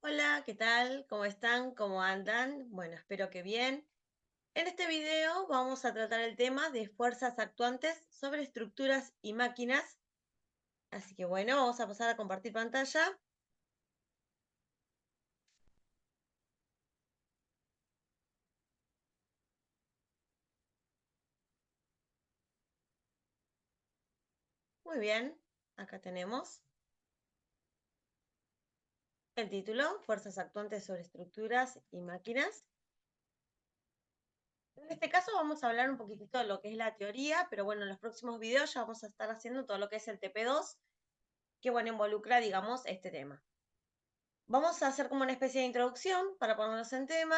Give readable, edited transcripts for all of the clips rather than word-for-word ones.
Hola, ¿qué tal? ¿Cómo están? ¿Cómo andan? Bueno, espero que bien. En este video vamos a tratar el tema de fuerzas actuantes sobre estructuras y máquinas. Así que bueno, vamos a pasar a compartir pantalla. Muy bien, acá tenemos el título, fuerzas actuantes sobre estructuras y máquinas. En este caso vamos a hablar un poquitito de lo que es la teoría, pero bueno, en los próximos videos ya vamos a estar haciendo todo lo que es el TP2, que bueno, involucra, digamos, este tema. Vamos a hacer como una especie de introducción para ponernos en tema.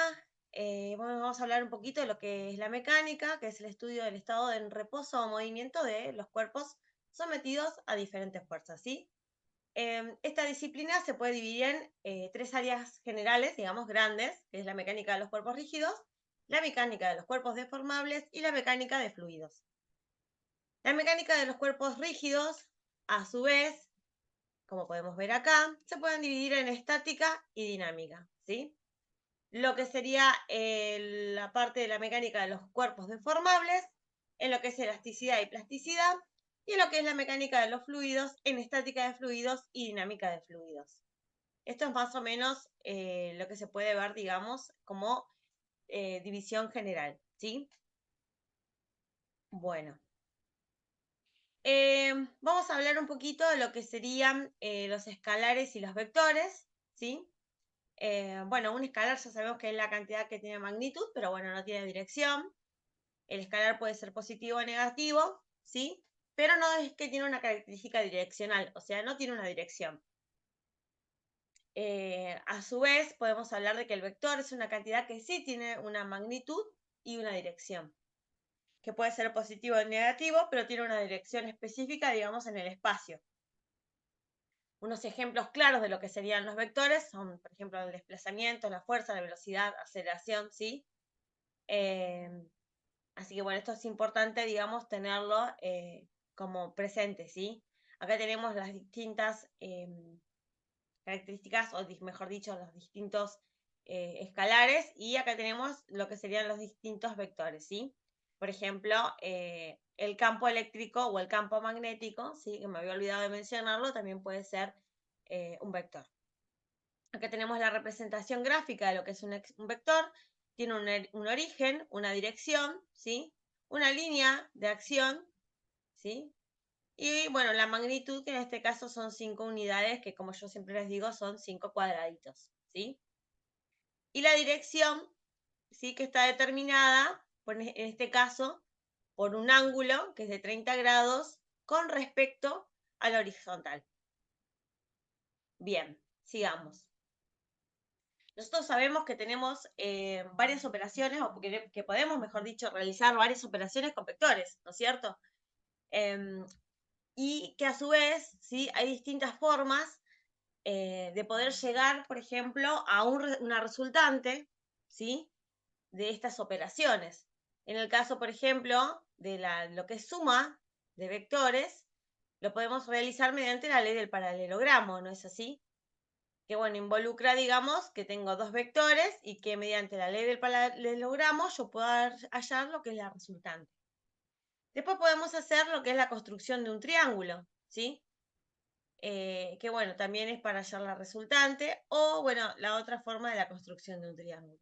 Bueno, vamos a hablar un poquito de lo que es la mecánica, que es el estudio del estado de reposo o movimiento de los cuerpos sometidos a diferentes fuerzas, ¿sí? Esta disciplina se puede dividir en tres áreas generales, digamos, grandes, que es la mecánica de los cuerpos rígidos, la mecánica de los cuerpos deformables y la mecánica de fluidos. La mecánica de los cuerpos rígidos, a su vez, como podemos ver acá, se pueden dividir en estática y dinámica, ¿sí? Lo que sería la parte de la mecánica de los cuerpos deformables, en lo que es elasticidad y plasticidad, y en lo que es la mecánica de los fluidos, en estática de fluidos y dinámica de fluidos. Esto es más o menos lo que se puede ver, digamos, como división general, ¿sí? Bueno, vamos a hablar un poquito de lo que serían los escalares y los vectores, ¿sí? Bueno, un escalar ya sabemos que es la cantidad que tiene magnitud, pero bueno, no tiene dirección. El escalar puede ser positivo o negativo, ¿sí? Pero no es que tiene una característica direccional, o sea, no tiene una dirección. A su vez, podemos hablar de que el vector es una cantidad que sí tiene una magnitud y una dirección, que puede ser positivo o negativo, pero tiene una dirección específica, digamos, en el espacio. Unos ejemplos claros de lo que serían los vectores son, por ejemplo, el desplazamiento, la fuerza, la velocidad, aceleración, ¿sí? Eh, Así que bueno, esto es importante, digamos, tenerlo como presente, ¿sí? Acá tenemos las distintas características, o mejor dicho, los distintos escalares, y acá tenemos lo que serían los distintos vectores, ¿sí? Por ejemplo, el campo eléctrico o el campo magnético, ¿sí? Que me había olvidado de mencionarlo, también puede ser un vector. Acá tenemos la representación gráfica de lo que es un vector. Tiene un origen, una dirección, ¿sí? Una línea de acción, ¿sí? Y bueno, la magnitud, que en este caso son 5 unidades, que como yo siempre les digo, son 5 cuadraditos, ¿sí? Y la dirección, ¿sí? Que está determinada, en este caso, por un ángulo, que es de 30 grados, con respecto a la horizontal. Bien, sigamos. Nosotros sabemos que tenemos varias operaciones, o que podemos, mejor dicho, realizar varias operaciones con vectores, ¿no es cierto? Y que a su vez, ¿sí? Hay distintas formas de poder llegar, por ejemplo, a una resultante, ¿sí? De estas operaciones. En el caso, por ejemplo, de lo que es suma de vectores, lo podemos realizar mediante la ley del paralelogramo, ¿no es así? Que bueno, involucra, digamos, que tengo dos vectores y que mediante la ley del paralelogramo yo puedo hallar lo que es la resultante. Después podemos hacer lo que es la construcción de un triángulo, ¿sí? Que bueno, también es para hallar la resultante, o bueno, la otra forma de la construcción de un triángulo.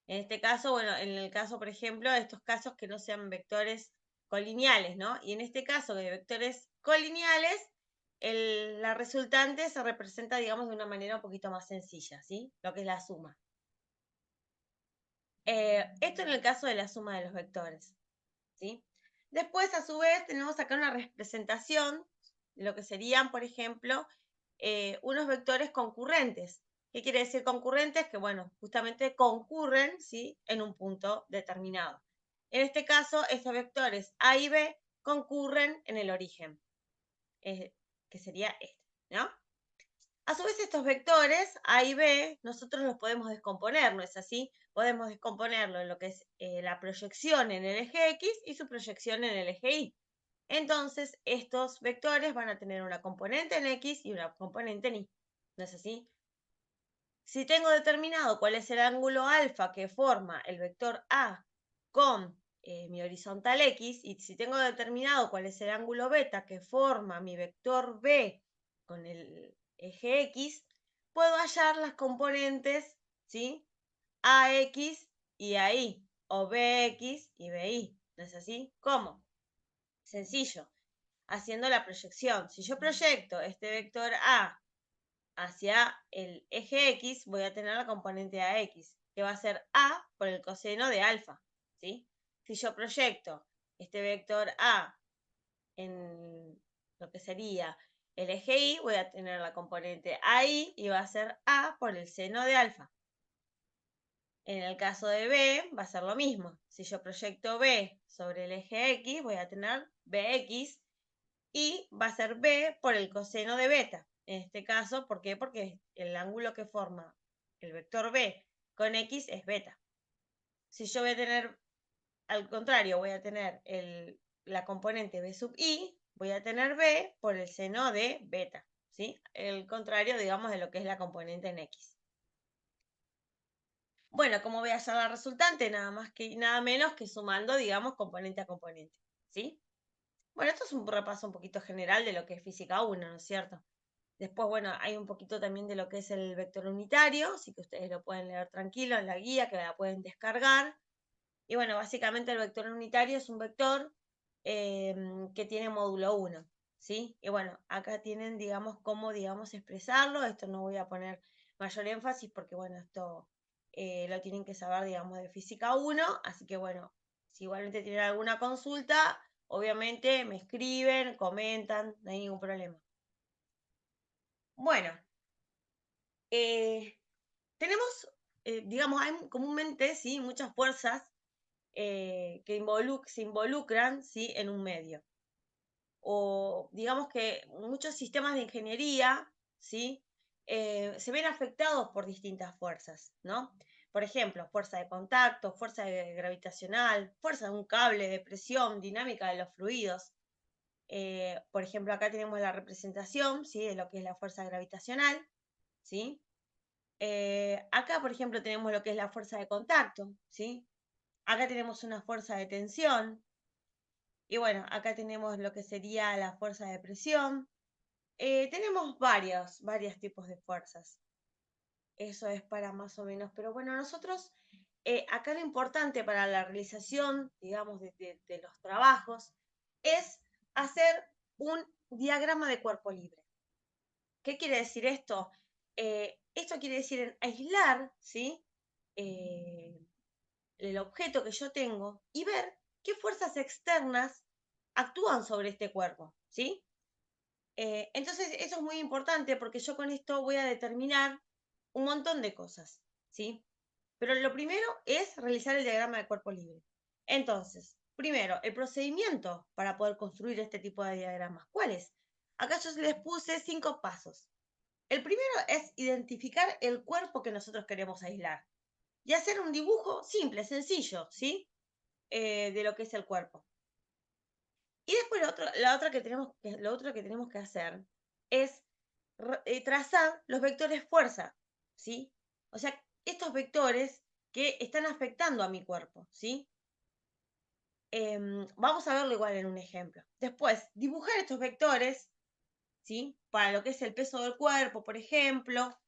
En este caso, bueno, en el caso, por ejemplo, de estos casos que no sean vectores colineales, ¿no? Y en este caso de vectores colineales, la resultante se representa, digamos, de una manera un poquito más sencilla, ¿sí? Lo que es la suma. Esto en el caso de la suma de los vectores, ¿sí? Después, a su vez, tenemos acá una representación de lo que serían, por ejemplo, unos vectores concurrentes. ¿Qué quiere decir concurrentes? Que, bueno, justamente concurren, ¿sí? En un punto determinado. En este caso, estos vectores A y B concurren en el origen, que sería este, ¿no? A su vez, estos vectores A y B, nosotros los podemos descomponer, ¿no es así? Podemos descomponerlo en lo que es la proyección en el eje X y su proyección en el eje Y. Entonces, estos vectores van a tener una componente en X y una componente en Y. ¿No es así? Si tengo determinado cuál es el ángulo alfa que forma el vector A con mi horizontal X, y si tengo determinado cuál es el ángulo beta que forma mi vector B con el eje X, puedo hallar las componentes, ¿sí? AX y AI, o BX y BY. ¿No es así? ¿Cómo? Sencillo, haciendo la proyección. Si yo proyecto este vector A hacia el eje X, voy a tener la componente AX, que va a ser A por el coseno de alfa, ¿sí? Si yo proyecto este vector A en lo que sería el eje Y, voy a tener la componente AI y va a ser A por el seno de alfa. En el caso de B, va a ser lo mismo. Si yo proyecto B sobre el eje X, voy a tener BX y va a ser B por el coseno de beta. En este caso, ¿por qué? Porque el ángulo que forma el vector B con X es beta. Si yo voy a tener, al contrario, voy a tener la componente B sub I, voy a tener B por el seno de beta, ¿sí? El contrario, digamos, de lo que es la componente en X. Bueno, ¿cómo voy a hallar la resultante? Nada más que nada menos que sumando, digamos, componente a componente, ¿sí? Bueno, esto es un repaso un poquito general de lo que es física 1, ¿no es cierto? Después, bueno, hay un poquito también de lo que es el vector unitario, así que ustedes lo pueden leer tranquilo en la guía, que la pueden descargar. Y bueno, básicamente el vector unitario es un vector que tiene módulo 1, ¿sí? Y bueno, acá tienen, digamos, cómo, digamos, expresarlo. Esto no voy a poner mayor énfasis porque, bueno, esto lo tienen que saber, digamos, de física 1. Así que, bueno, si igualmente tienen alguna consulta, obviamente me escriben, comentan, no hay ningún problema. Bueno, tenemos, digamos, hay comúnmente, ¿sí? Muchas fuerzas que se involucran, ¿sí? En un medio. O digamos que muchos sistemas de ingeniería, ¿sí? Se ven afectados por distintas fuerzas, ¿no? Por ejemplo, fuerza de contacto, fuerza gravitacional, fuerza de un cable, de presión, dinámica de los fluidos. Por ejemplo, acá tenemos la representación, ¿sí? De lo que es la fuerza gravitacional, ¿sí? Acá, por ejemplo, tenemos lo que es la fuerza de contacto, ¿sí? Acá tenemos una fuerza de tensión. Y bueno, acá tenemos lo que sería la fuerza de presión. Tenemos varios tipos de fuerzas. Eso es para más o menos. Pero bueno, nosotros, acá lo importante para la realización, digamos, de los trabajos, es hacer un diagrama de cuerpo libre. ¿Qué quiere decir esto? Esto quiere decir aislar, ¿sí? El objeto que yo tengo y ver qué fuerzas externas actúan sobre este cuerpo, ¿sí? Entonces, eso es muy importante porque yo con esto voy a determinar un montón de cosas, ¿sí? Pero lo primero es realizar el diagrama de cuerpo libre. Entonces, primero, el procedimiento para poder construir este tipo de diagramas. ¿Cuál es? Acá yo les puse 5 pasos. El primero es identificar el cuerpo que nosotros queremos aislar y hacer un dibujo simple, sencillo, ¿sí? De lo que es el cuerpo. Y después lo otro que tenemos que hacer es trazar los vectores fuerza, ¿sí? O sea, estos vectores que están afectando a mi cuerpo, ¿sí? Vamos a verlo igual en un ejemplo. Después, dibujar estos vectores, ¿sí? Para lo que es el peso del cuerpo, por ejemplo.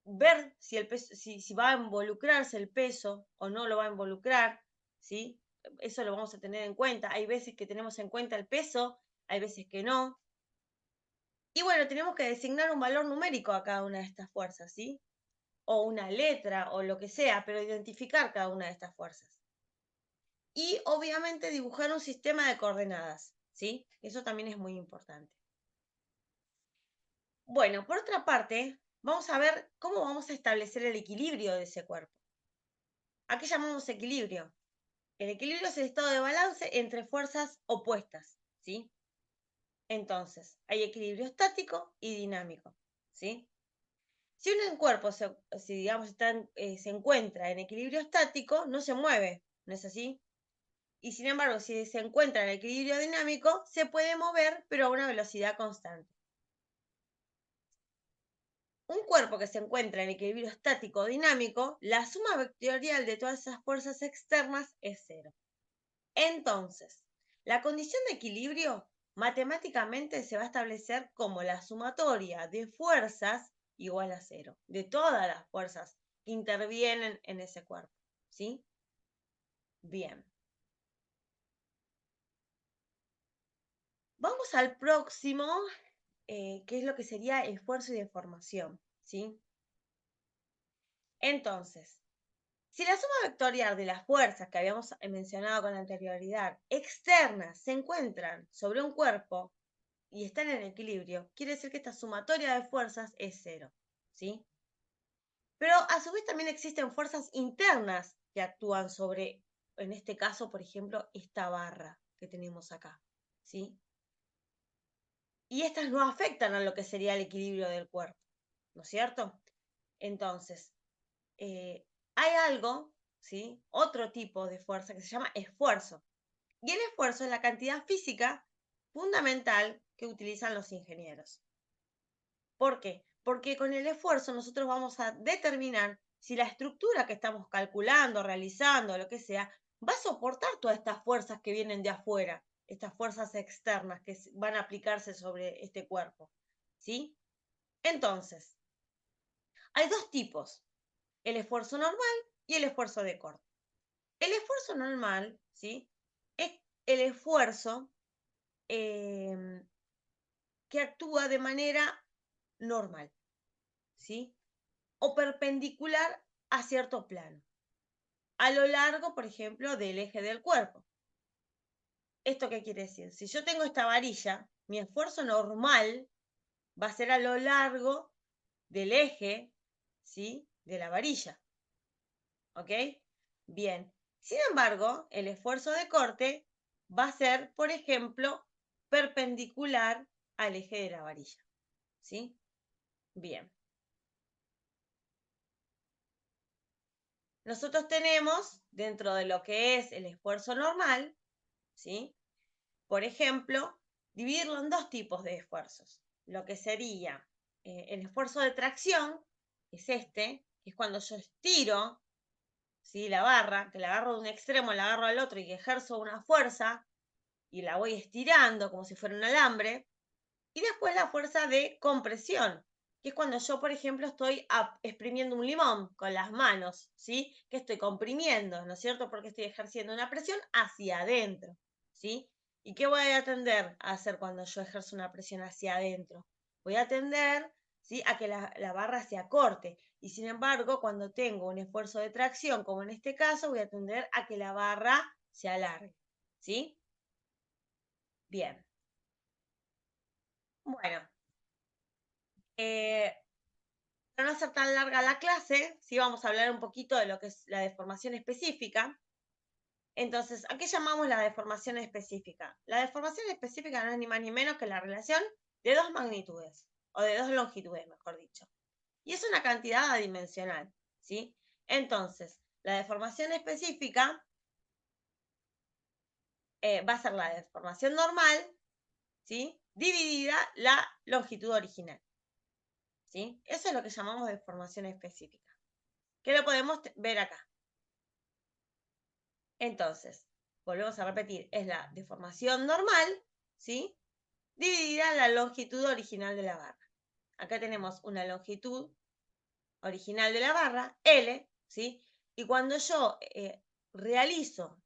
Ver si el peso, si va a involucrarse el peso o no lo va a involucrar, ¿sí? Eso lo vamos a tener en cuenta. Hay veces que tenemos en cuenta el peso, hay veces que no. Y bueno, tenemos que designar un valor numérico a cada una de estas fuerzas, ¿sí? O una letra o lo que sea, pero identificar cada una de estas fuerzas. Y obviamente dibujar un sistema de coordenadas, ¿sí? Eso también es muy importante. Bueno, por otra parte, vamos a ver cómo vamos a establecer el equilibrio de ese cuerpo. ¿A qué llamamos equilibrio? El equilibrio es el estado de balance entre fuerzas opuestas, ¿sí? Entonces, hay equilibrio estático y dinámico, ¿sí? Si un cuerpo si digamos se encuentra en equilibrio estático, no se mueve, ¿no es así? Y sin embargo, si se encuentra en equilibrio dinámico, se puede mover, pero a una velocidad constante. un cuerpo que se encuentra en equilibrio estático o dinámico, la suma vectorial de todas esas fuerzas externas es cero. Entonces, la condición de equilibrio matemáticamente se va a establecer como la sumatoria de fuerzas igual a cero, de todas las fuerzas que intervienen en ese cuerpo, ¿sí? Bien. Vamos al próximo, que es lo que sería esfuerzo y deformación, ¿sí? Entonces, si la suma vectorial de las fuerzas que habíamos mencionado con anterioridad externas se encuentran sobre un cuerpo y están en equilibrio, quiere decir que esta sumatoria de fuerzas es cero, ¿sí? Pero a su vez también existen fuerzas internas que actúan sobre, en este caso, por ejemplo, esta barra que tenemos acá, ¿sí? Y estas no afectan a lo que sería el equilibrio del cuerpo, ¿no es cierto? Entonces, hay algo, ¿sí? Otro tipo de fuerza que se llama esfuerzo. Y el esfuerzo es la cantidad física fundamental que utilizan los ingenieros. ¿Por qué? Porque con el esfuerzo nosotros vamos a determinar si la estructura que estamos calculando, realizando, lo que sea, va a soportar todas estas fuerzas que vienen de afuera, estas fuerzas externas que van a aplicarse sobre este cuerpo, ¿sí? Entonces, hay dos tipos, el esfuerzo normal y el esfuerzo de corte. El esfuerzo normal, ¿sí? Es el esfuerzo que actúa de manera normal, ¿sí? O perpendicular a cierto plano, a lo largo, por ejemplo, del eje del cuerpo. ¿Esto qué quiere decir? Si yo tengo esta varilla, mi esfuerzo normal va a ser a lo largo del eje, ¿sí? De la varilla. ¿Ok? Bien. Sin embargo, el esfuerzo de corte va a ser, por ejemplo, perpendicular al eje de la varilla. ¿Sí? Bien. Nosotros tenemos, dentro de lo que es el esfuerzo normal, ¿sí? Por ejemplo, dividirlo en dos tipos de esfuerzos. Lo que sería el esfuerzo de tracción, que es este, que es cuando yo estiro, ¿sí? La barra, que la agarro de un extremo, la agarro al otro y que ejerzo una fuerza y la voy estirando como si fuera un alambre. Y después la fuerza de compresión, que es cuando yo, por ejemplo, estoy exprimiendo un limón con las manos, ¿sí? Que estoy comprimiendo, ¿no es cierto? Porque estoy ejerciendo una presión hacia adentro, ¿sí? ¿Y qué voy a tender a hacer cuando yo ejerzo una presión hacia adentro? Voy a tender, ¿sí? A que la barra se acorte. Y sin embargo, cuando tengo un esfuerzo de tracción, como en este caso, voy a tender a que la barra se alargue, ¿sí? Bien. Bueno, eh, para no hacer tan larga la clase, sí vamos a hablar un poquito de lo que es la deformación específica. Entonces, ¿a qué llamamos la deformación específica? La deformación específica no es ni más ni menos que la relación de dos magnitudes, o de dos longitudes, mejor dicho. Y es una cantidad adimensional, ¿sí? Entonces, la deformación específica va a ser la deformación normal, ¿sí? Dividida la longitud original, ¿sí? Eso es lo que llamamos deformación específica, que lo podemos ver acá. Entonces, volvemos a repetir, es la deformación normal, ¿sí? Dividida en la longitud original de la barra. Acá tenemos una longitud original de la barra, L, ¿sí? Y cuando yo realizo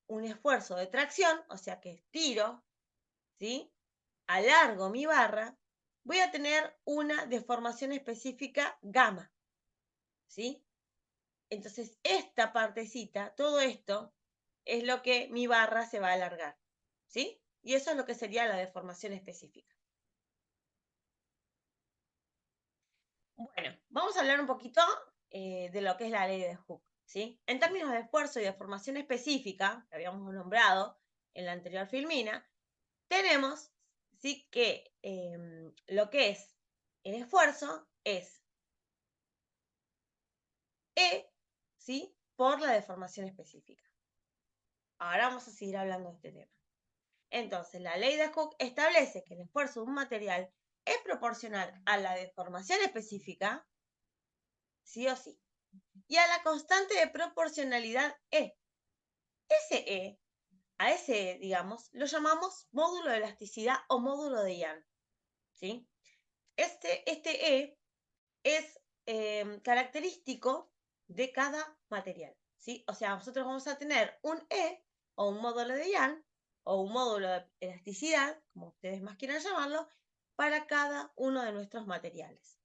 un esfuerzo de tracción, o sea que estiro, ¿sí? Alargo mi barra, voy a tener una deformación específica gamma, ¿sí? Entonces, esta partecita, todo esto, es lo que mi barra se va a alargar, ¿sí? Y eso es lo que sería la deformación específica. Bueno, vamos a hablar un poquito de lo que es la ley de Hooke, ¿sí? En términos de esfuerzo y deformación específica, que habíamos nombrado en la anterior filmina, tenemos, ¿sí? Que lo que es el esfuerzo es E, ¿sí? Por la deformación específica. Ahora vamos a seguir hablando de este tema. Entonces, la ley de Hooke establece que el esfuerzo de un material es proporcional a la deformación específica, sí o sí, y a la constante de proporcionalidad E. A ese E, digamos, lo llamamos módulo de elasticidad o módulo de Young, ¿sí? Este E es característico de cada material, ¿sí? O sea, nosotros vamos a tener un E o un módulo de Young o un módulo de elasticidad, como ustedes más quieran llamarlo, para cada uno de nuestros materiales.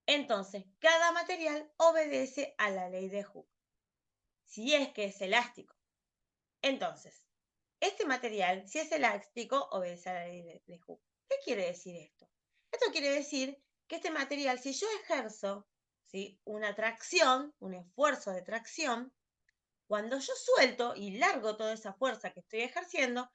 Entonces, cada material obedece a la ley de Hooke, si es que es elástico. Entonces, este material, si es elástico, obedece a la ley de Hooke. ¿Qué quiere decir esto? Esto quiere decir que este material, si yo ejerzo, ¿sí?, una tracción, un esfuerzo de tracción, cuando yo suelto y largo toda esa fuerza que estoy ejerciendo,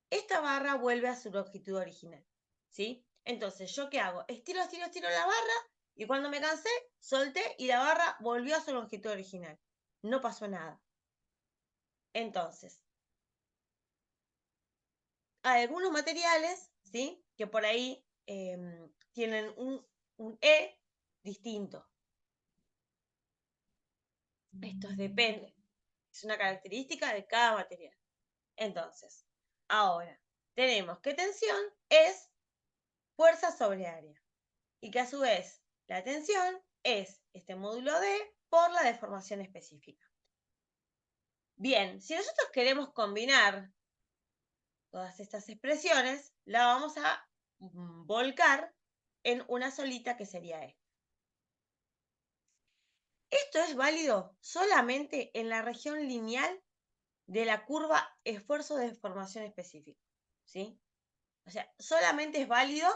esta barra vuelve a su longitud original, ¿sí? Entonces, ¿yo qué hago? Estiro, estiro, estiro la barra y cuando me cansé, solté y la barra volvió a su longitud original. No pasó nada. Entonces, hay algunos materiales, ¿sí?, que por ahí tienen un E distinto. Esto depende. Es una característica de cada material. Entonces, ahora, tenemos que tensión es fuerza sobre área. Y que a su vez, la tensión es este módulo D por la deformación específica. Bien, si nosotros queremos combinar todas estas expresiones, la vamos a volcar en una solita que sería esta. Esto es válido solamente en la región lineal de la curva esfuerzo de deformación específico, ¿sí? O sea, solamente es válido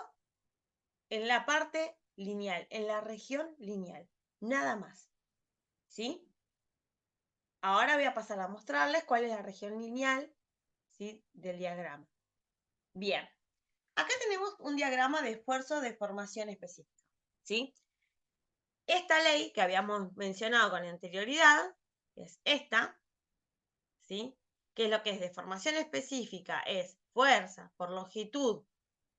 en la parte lineal, en la región lineal, nada más, ¿sí? Ahora voy a pasar a mostrarles cuál es la región lineal, ¿sí?, del diagrama. Bien, acá tenemos un diagrama de esfuerzo de formación específica, ¿sí? Esta ley que habíamos mencionado con anterioridad, es esta, ¿sí?, que es lo que es deformación específica, es fuerza por longitud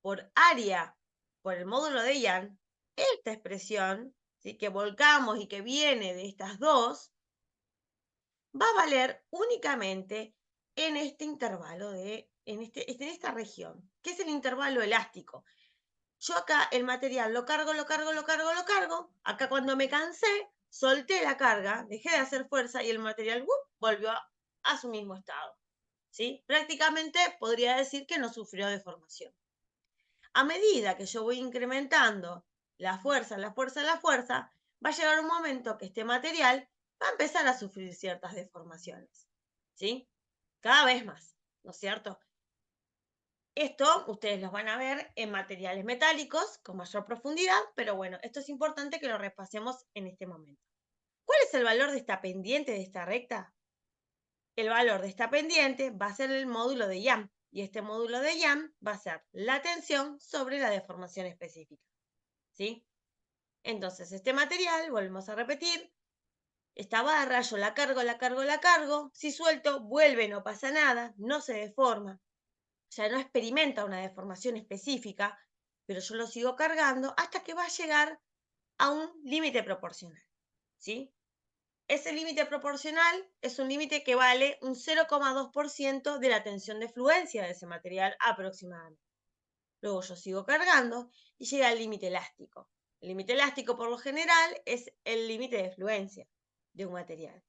por área por el módulo de Young. Esta expresión, ¿sí?, que volcamos y que viene de estas dos, va a valer únicamente en este intervalo en esta región, que es el intervalo elástico. Yo acá el material lo cargo, lo cargo, lo cargo, lo cargo. Acá cuando me cansé, solté la carga, dejé de hacer fuerza y el material volvió a su mismo estado, ¿sí? Prácticamente podría decir que no sufrió deformación. A medida que yo voy incrementando la fuerza, la fuerza, la fuerza, va a llegar un momento que este material va a empezar a sufrir ciertas deformaciones, ¿sí? Cada vez más, ¿no es cierto? Esto ustedes los van a ver en materiales metálicos con mayor profundidad, pero bueno, esto es importante que lo repasemos en este momento. ¿Cuál es el valor de esta pendiente, de esta recta? El valor de esta pendiente va a ser el módulo de Young, y este módulo de Young va a ser la tensión sobre la deformación específica, ¿sí? Entonces, este material, volvemos a repetir, esta barra yo la cargo, la cargo, la cargo, si suelto, vuelve, no pasa nada, no se deforma, ya no experimenta una deformación específica, pero yo lo sigo cargando hasta que va a llegar a un límite proporcional, ¿sí? Ese límite proporcional es un límite que vale un 0,2% de la tensión de fluencia de ese material aproximadamente. Luego yo sigo cargando y llega al límite elástico. El límite elástico por lo general es el límite de fluencia de un material.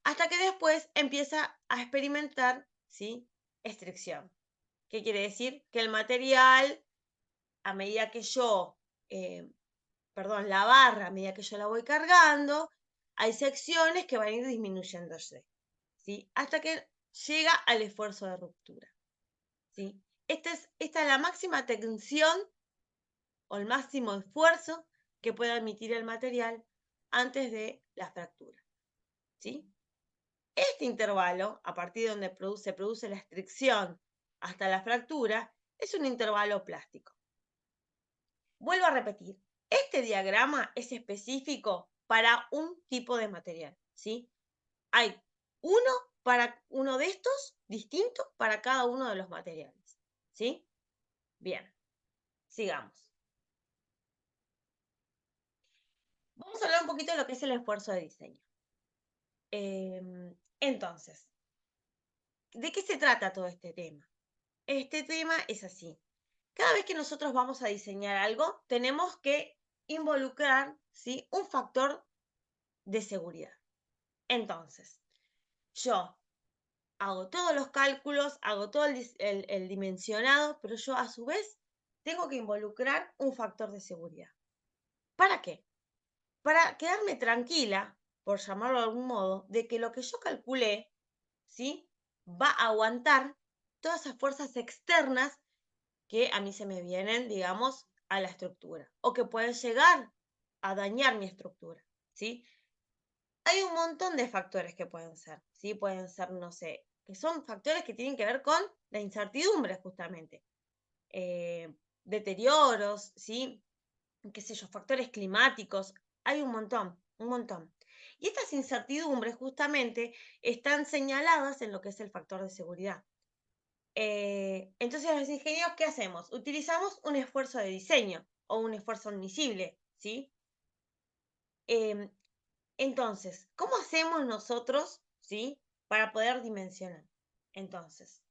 Hasta que después empieza a experimentar, ¿sí?, estricción. ¿Qué quiere decir? Que el material, a medida que yo, la barra, a medida que yo la voy cargando, hay secciones que van a ir disminuyéndose, ¿sí?, hasta que llega al esfuerzo de ruptura, ¿sí? Esta es la máxima tensión o el máximo esfuerzo que pueda emitir el material antes de la fractura, ¿sí? Este intervalo, a partir de donde se produce la estricción hasta la fractura, es un intervalo plástico. Vuelvo a repetir, este diagrama es específico para un tipo de material, ¿sí? Hay uno de estos distintos para cada uno de los materiales, ¿sí? Bien. Sigamos. Vamos a hablar un poquito de lo que es el esfuerzo de diseño. Entonces, ¿de qué se trata todo este tema? Este tema es así. Cada vez que nosotros vamos a diseñar algo, tenemos que involucrar, ¿sí?, un factor de seguridad. Entonces, yo hago todos los cálculos, hago todo el dimensionado, pero yo a su vez tengo que involucrar un factor de seguridad. ¿Para qué? Para quedarme tranquila, por llamarlo de algún modo, de que lo que yo calculé, ¿sí?, va a aguantar todas esas fuerzas externas que a mí se me vienen, digamos, a la estructura, o que pueden llegar a dañar mi estructura, ¿sí? Hay un montón de factores que pueden ser, ¿sí? Pueden ser, no sé, que son factores que tienen que ver con la incertidumbre, justamente. Deterioros, ¿sí? Qué sé yo, factores climáticos. Hay un montón, un montón. Y estas incertidumbres, justamente, están señaladas en lo que es el factor de seguridad. Entonces, los ingenieros, ¿qué hacemos? Utilizamos un esfuerzo de diseño o un esfuerzo admisible, ¿sí? Em, entonces, ¿cómo hacemos nosotros, ¿sí?, para poder dimensionar? Entonces,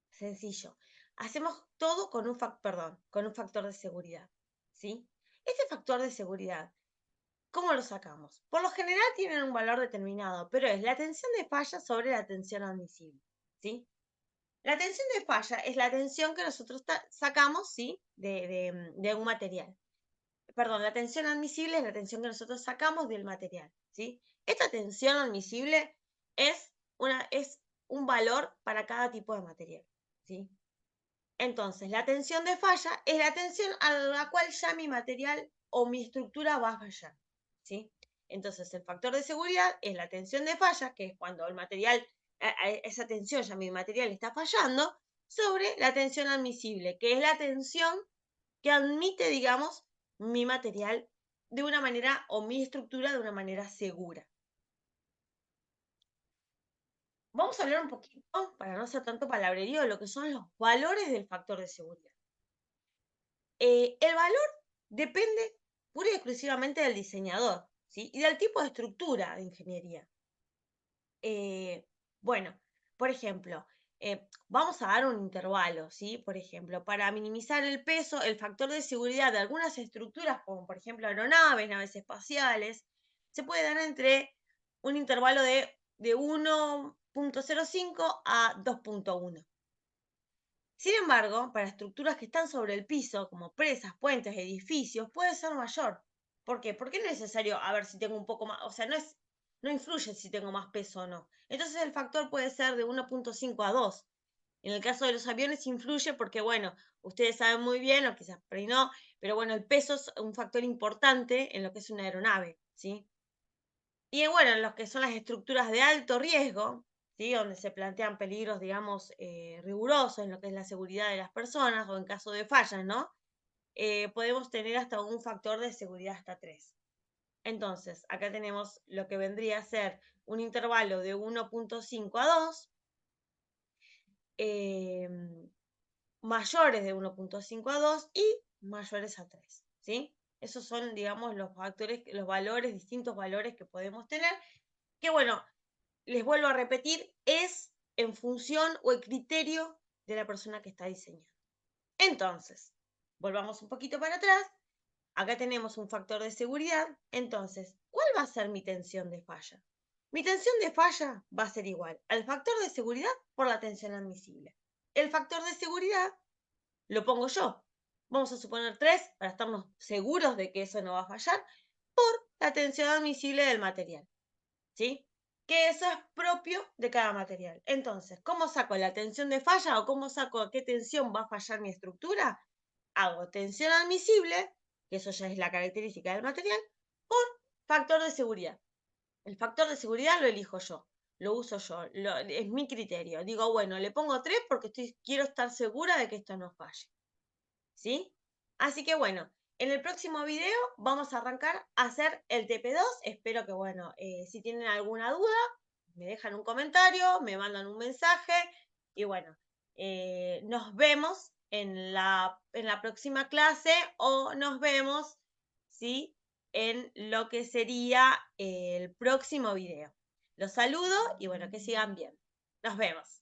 sencillo. Hacemos todo con con un factor de seguridad, ¿sí? Este factor de seguridad, ¿cómo lo sacamos? Por lo general tienen un valor determinado, pero es la tensión de falla sobre la tensión admisible, ¿sí? La tensión de falla es la tensión que nosotros sacamos, ¿sí?, de un material. Perdón, la tensión admisible es la tensión que nosotros sacamos del material, ¿sí? Esta tensión admisible es un valor para cada tipo de material, ¿sí? Entonces, la tensión de falla es la tensión a la cual ya mi material o mi estructura va a fallar, ¿sí? Entonces, el factor de seguridad es la tensión de falla, que es cuando el material, a esa tensión ya mi material está fallando, sobre la tensión admisible, que es la tensión que admite, digamos, mi material de una manera o mi estructura de una manera segura. Vamos a hablar un poquito, para no hacer tanto palabrerío, de lo que son los valores del factor de seguridad. El valor depende pura y exclusivamente del diseñador, ¿sí?, y del tipo de estructura de ingeniería. Bueno, por ejemplo, vamos a dar un intervalo, ¿sí? Por ejemplo, para minimizar el peso, el factor de seguridad de algunas estructuras, como por ejemplo aeronaves, naves espaciales, se puede dar entre un intervalo de 1,05 a 2,1. Sin embargo, para estructuras que están sobre el piso, como presas, puentes, edificios, puede ser mayor. ¿Por qué? Porque no es necesario a ver si tengo un poco más, o sea, no influye si tengo más peso o no. Entonces el factor puede ser de 1,5 a 2. En el caso de los aviones influye porque, bueno, ustedes saben muy bien, o quizás por ahí no, pero bueno, el peso es un factor importante en lo que es una aeronave, ¿sí? Y bueno, en los que son las estructuras de alto riesgo, ¿sí?, donde se plantean peligros, digamos, rigurosos en lo que es la seguridad de las personas o en caso de fallas, ¿no? Podemos tener hasta un factor de seguridad hasta 3. Entonces, acá tenemos lo que vendría a ser un intervalo de 1,5 a 2, mayores de 1,5 a 2 y mayores a 3, ¿sí? Esos son, digamos, los factores, los valores, distintos valores que podemos tener, que bueno, les vuelvo a repetir, es en función o el criterio de la persona que está diseñando. Entonces, volvamos un poquito para atrás. Acá tenemos un factor de seguridad. Entonces, ¿cuál va a ser mi tensión de falla? Mi tensión de falla va a ser igual al factor de seguridad por la tensión admisible. El factor de seguridad lo pongo yo. Vamos a suponer 3 para estarnos seguros de que eso no va a fallar por la tensión admisible del material, ¿sí? Que eso es propio de cada material. Entonces, ¿cómo saco la tensión de falla o cómo saco a qué tensión va a fallar mi estructura? Hago tensión admisible, que eso ya es la característica del material, por factor de seguridad. El factor de seguridad lo elijo yo, lo uso yo, es mi criterio. Digo, bueno, le pongo 3 porque quiero estar segura de que esto no falle, ¿sí? Así que bueno, en el próximo video vamos a arrancar a hacer el TP2. Espero que, bueno, si tienen alguna duda, me dejan un comentario, me mandan un mensaje y bueno, nos vemos en la próxima clase o nos vemos, ¿sí? En lo que sería el próximo video. Los saludo y bueno, que sigan bien. Nos vemos.